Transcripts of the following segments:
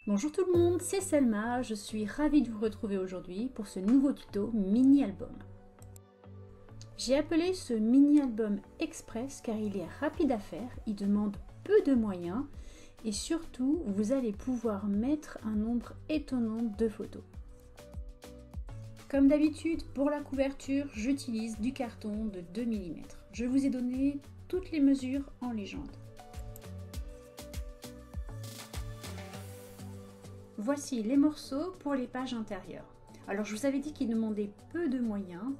Bonjour tout le monde, c'est Selma, je suis ravie de vous retrouver aujourd'hui pour ce nouveau tuto mini-album. J'ai appelé ce mini-album express car il est rapide à faire, il demande peu de moyens et surtout vous allez pouvoir mettre un nombre étonnant de photos. Comme d'habitude, pour la couverture, j'utilise du carton de 2 mm. Je vous ai donné toutes les mesures en légende. Voici les morceaux pour les pages intérieures. Alors je vous avais dit qu'ils demandaient peu de moyens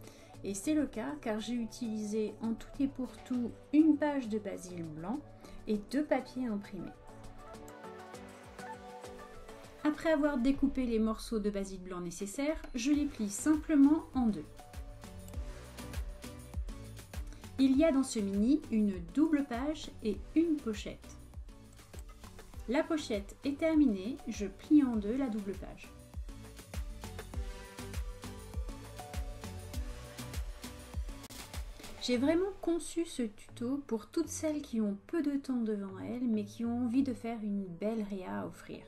et c'est le cas car j'ai utilisé en tout et pour tout une page de basil blanc et 2 papiers imprimés. Après avoir découpé les morceaux de basil blanc nécessaires, je les plie simplement en deux. Il y a dans ce mini une double page et une pochette. La pochette est terminée, je plie en deux la double page. J'ai vraiment conçu ce tuto pour toutes celles qui ont peu de temps devant elles mais qui ont envie de faire une belle réa à offrir.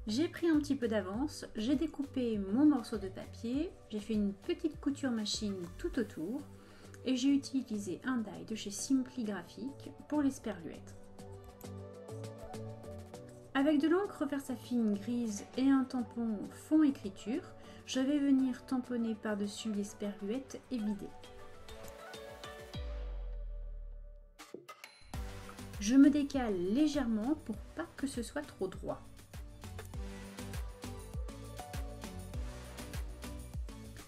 J'ai pris un petit peu d'avance, j'ai découpé mon morceau de papier, j'ai fait une petite couture machine tout autour et j'ai utilisé un die de chez Simply Graphic pour les sperluettes. Avec de l'encre Versafine grise et un tampon fond écriture, je vais venir tamponner par-dessus les sperluettes et bider. Je me décale légèrement pour pas que ce soit trop droit.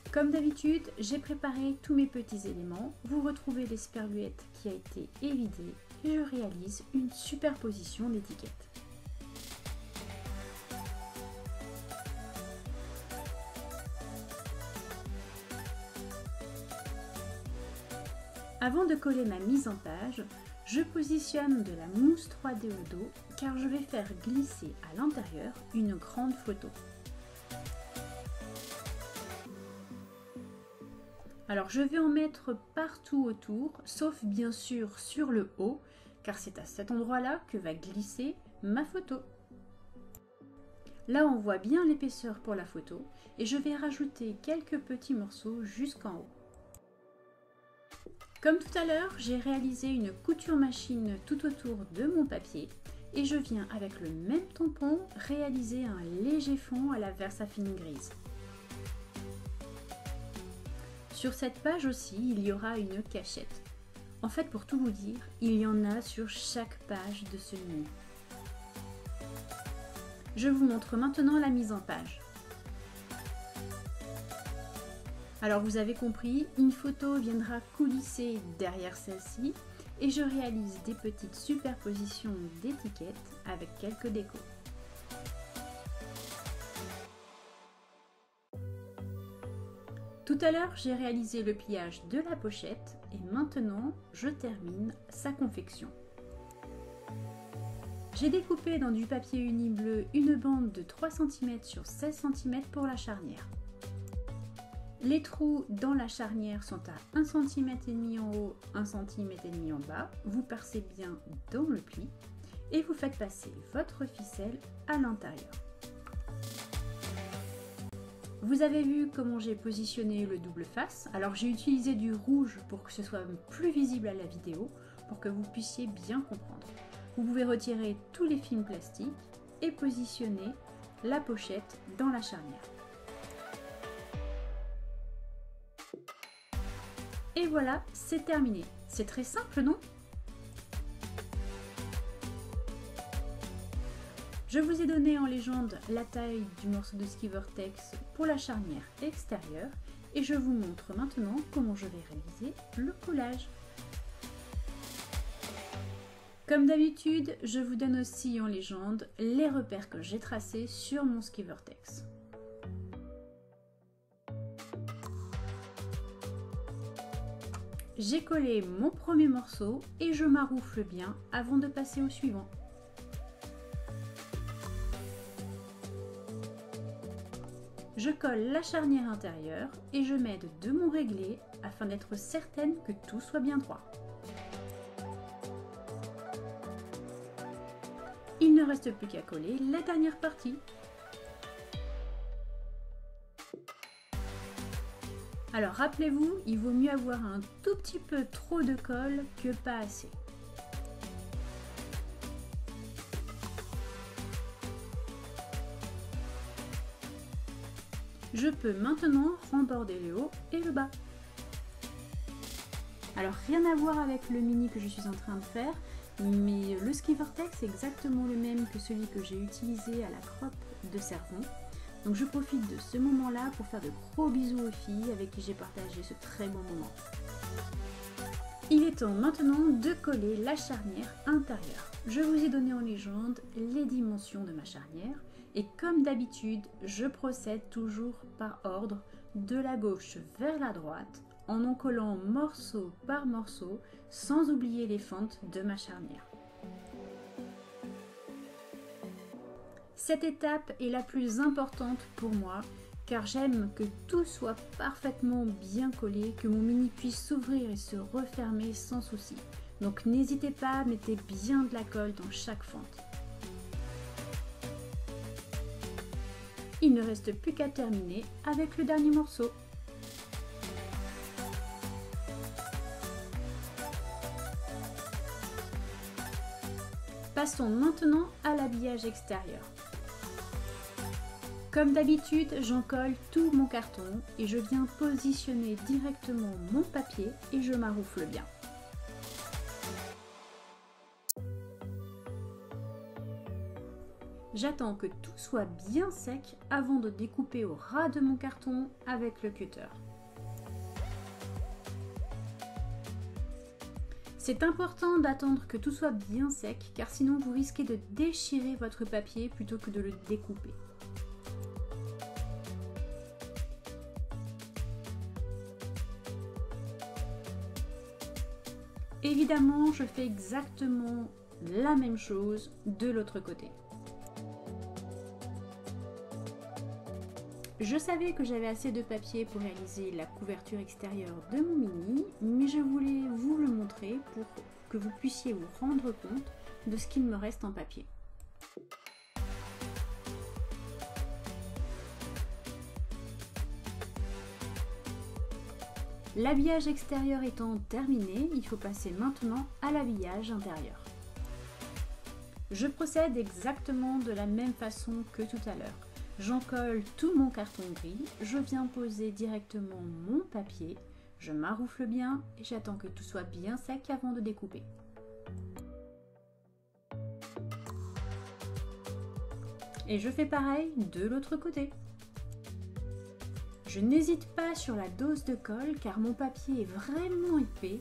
Comme d'habitude, j'ai préparé tous mes petits éléments. Vous retrouvez l'esperluette qui a été évidée et je réalise une superposition d'étiquettes. Avant de coller ma mise en page, je positionne de la mousse 3D au dos car je vais faire glisser à l'intérieur une grande photo. Alors je vais en mettre partout autour, sauf bien sûr sur le haut, car c'est à cet endroit-là que va glisser ma photo. Là on voit bien l'épaisseur pour la photo et je vais rajouter quelques petits morceaux jusqu'en haut. Comme tout à l'heure, j'ai réalisé une couture machine tout autour de mon papier et je viens avec le même tampon réaliser un léger fond à la Versafine grise. Sur cette page aussi, il y aura une cachette. En fait, pour tout vous dire, il y en a sur chaque page de ce mini. Je vous montre maintenant la mise en page. Alors vous avez compris, une photo viendra coulisser derrière celle-ci et je réalise des petites superpositions d'étiquettes avec quelques décos. Tout à l'heure, j'ai réalisé le pliage de la pochette et maintenant, je termine sa confection. J'ai découpé dans du papier uni bleu une bande de 3 cm sur 16 cm pour la charnière. Les trous dans la charnière sont à 1,5 cm en haut, 1,5 cm en bas. Vous percez bien dans le pli et vous faites passer votre ficelle à l'intérieur. Vous avez vu comment j'ai positionné le double face. Alors j'ai utilisé du rouge pour que ce soit plus visible à la vidéo, pour que vous puissiez bien comprendre. Vous pouvez retirer tous les films plastiques et positionner la pochette dans la charnière. Et voilà, c'est terminé. C'est très simple, non ? Je vous ai donné en légende la taille du morceau de ski Vortex pour la charnière extérieure et je vous montre maintenant comment je vais réaliser le collage. Comme d'habitude, je vous donne aussi en légende les repères que j'ai tracés sur mon ski Vortex. J'ai collé mon premier morceau et je maroufle bien avant de passer au suivant. Je colle la charnière intérieure et je m'aide de mon réglé afin d'être certaine que tout soit bien droit. ne reste plus qu'à coller la dernière partie. Alors rappelez-vous, il vaut mieux avoir un tout petit peu trop de colle que pas assez. Je peux maintenant remborder le haut et le bas. Alors rien à voir avec le mini que je suis en train de faire, mais le ski vortex est exactement le même que celui que j'ai utilisé à la croppe de Cervon. Donc je profite de ce moment-là pour faire de gros bisous aux filles avec qui j'ai partagé ce très bon moment. Il est temps maintenant de coller la charnière intérieure. Je vous ai donné en légende les dimensions de ma charnière et comme d'habitude, je procède toujours par ordre de la gauche vers la droite en collant morceau par morceau sans oublier les fentes de ma charnière. Cette étape est la plus importante pour moi car j'aime que tout soit parfaitement bien collé, que mon mini puisse s'ouvrir et se refermer sans souci. Donc n'hésitez pas, mettez bien de la colle dans chaque fente. Il ne reste plus qu'à terminer avec le dernier morceau. Passons maintenant à l'habillage extérieur. Comme d'habitude, j'en colle tout mon carton et je viens positionner directement mon papier et je maroufle bien. J'attends que tout soit bien sec avant de découper au ras de mon carton avec le cutter. C'est important d'attendre que tout soit bien sec car sinon vous risquez de déchirer votre papier plutôt que de le découper. Évidemment, je fais exactement la même chose de l'autre côté. Je savais que j'avais assez de papier pour réaliser la couverture extérieure de mon mini, mais je voulais vous le montrer pour que vous puissiez vous rendre compte de ce qu'il me reste en papier. L'habillage extérieur étant terminé, il faut passer maintenant à l'habillage intérieur. Je procède exactement de la même façon que tout à l'heure. J'encolle tout mon carton gris, je viens poser directement mon papier, je maroufle bien et j'attends que tout soit bien sec avant de découper. Et je fais pareil de l'autre côté. Je n'hésite pas sur la dose de colle car mon papier est vraiment épais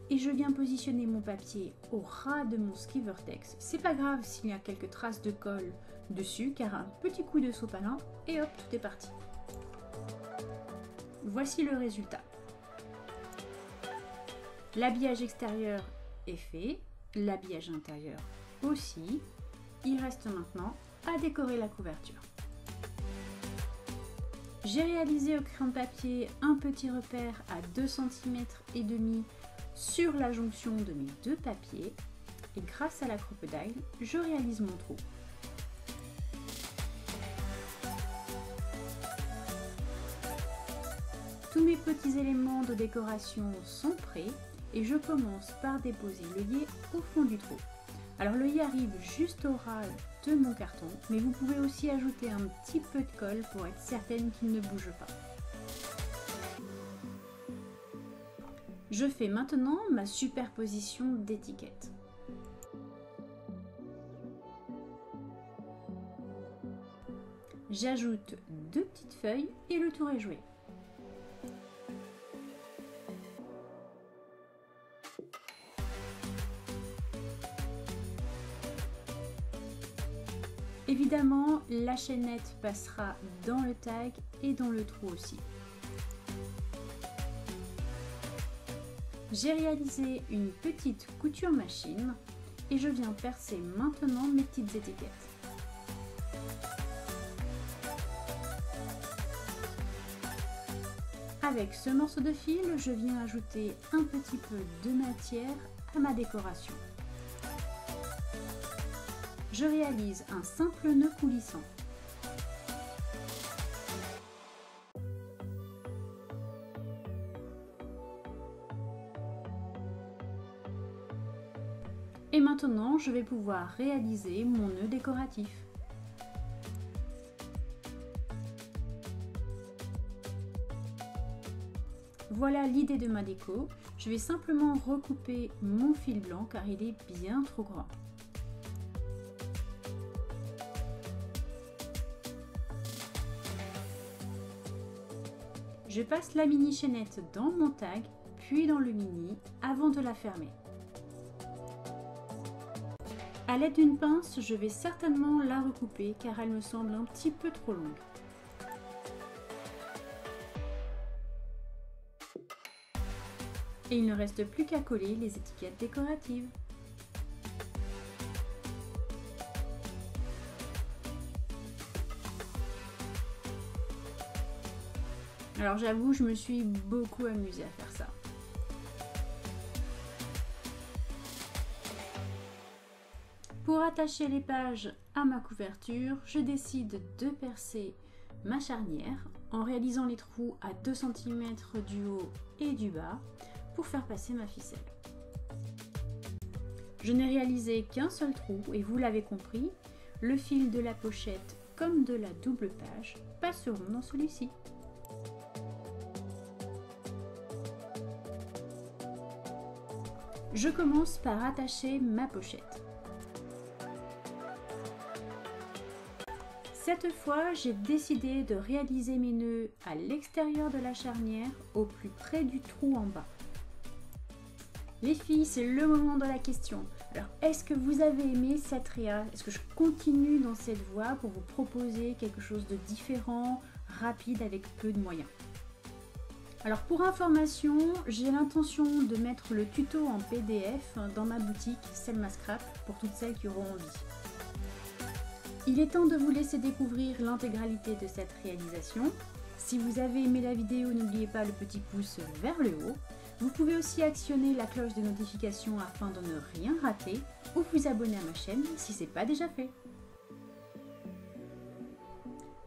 et je viens positionner mon papier au ras de mon ski vortex. C'est pas grave s'il y a quelques traces de colle dessus car un petit coup de sopalin et hop, tout est parti. Voici le résultat. L'habillage extérieur est fait, l'habillage intérieur aussi. Il reste maintenant à décorer la couverture. J'ai réalisé au crayon de papier un petit repère à 2,5 cm sur la jonction de mes deux papiers et grâce à la crocodile, je réalise mon trou. Tous mes petits éléments de décoration sont prêts et je commence par déposer l'œillet au fond du trou. Alors l'œillet arrive juste au ras de mon carton, mais vous pouvez aussi ajouter un petit peu de colle pour être certaine qu'il ne bouge pas. Je fais maintenant ma superposition d'étiquettes. J'ajoute 2 petites feuilles et le tour est joué. Évidemment, la chaînette passera dans le tag et dans le trou aussi. J'ai réalisé une petite couture machine et je viens percer maintenant mes petites étiquettes. Avec ce morceau de fil, je viens ajouter un petit peu de matière à ma décoration. je réalise un simple nœud coulissant. Et maintenant, je vais pouvoir réaliser mon nœud décoratif. Voilà l'idée de ma déco. Je vais simplement recouper mon fil blanc car il est bien trop grand. Je passe la mini chaînette dans mon tag, puis dans le mini avant de la fermer. A l'aide d'une pince, je vais certainement la recouper car elle me semble un petit peu trop longue. Et il ne reste plus qu'à coller les étiquettes décoratives. Alors j'avoue, je me suis beaucoup amusée à faire ça. Pour attacher les pages à ma couverture, je décide de percer ma charnière en réalisant les trous à 2 cm du haut et du bas pour faire passer ma ficelle. Je n'ai réalisé qu'un seul trou et vous l'avez compris, le fil de la pochette comme de la double page passeront dans celui-ci. Je commence par attacher ma pochette. Cette fois, j'ai décidé de réaliser mes nœuds à l'extérieur de la charnière, au plus près du trou en bas. Les filles, c'est le moment de la question. Alors, est-ce que vous avez aimé cette réa? Est-ce que je continue dans cette voie pour vous proposer quelque chose de différent, rapide, avec peu de moyens? Alors, pour information, j'ai l'intention de mettre le tuto en PDF dans ma boutique Selma Scrap pour toutes celles qui auront envie. Il est temps de vous laisser découvrir l'intégralité de cette réalisation. Si vous avez aimé la vidéo, n'oubliez pas le petit pouce vers le haut. Vous pouvez aussi actionner la cloche de notification afin de ne rien rater ou vous abonner à ma chaîne si ce n'est pas déjà fait.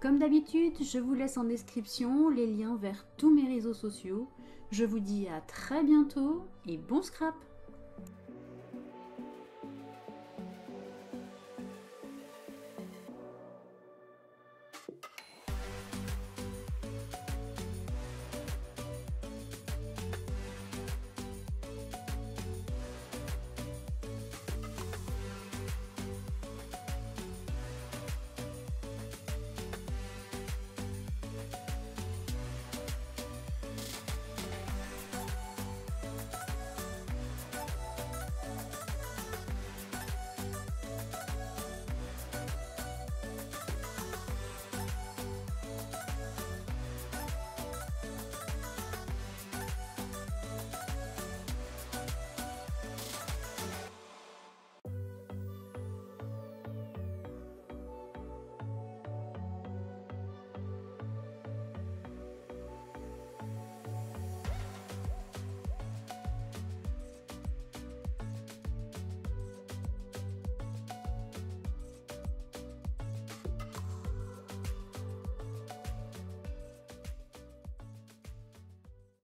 Comme d'habitude, je vous laisse en description les liens vers tous mes réseaux sociaux. Je vous dis à très bientôt et bon scrap!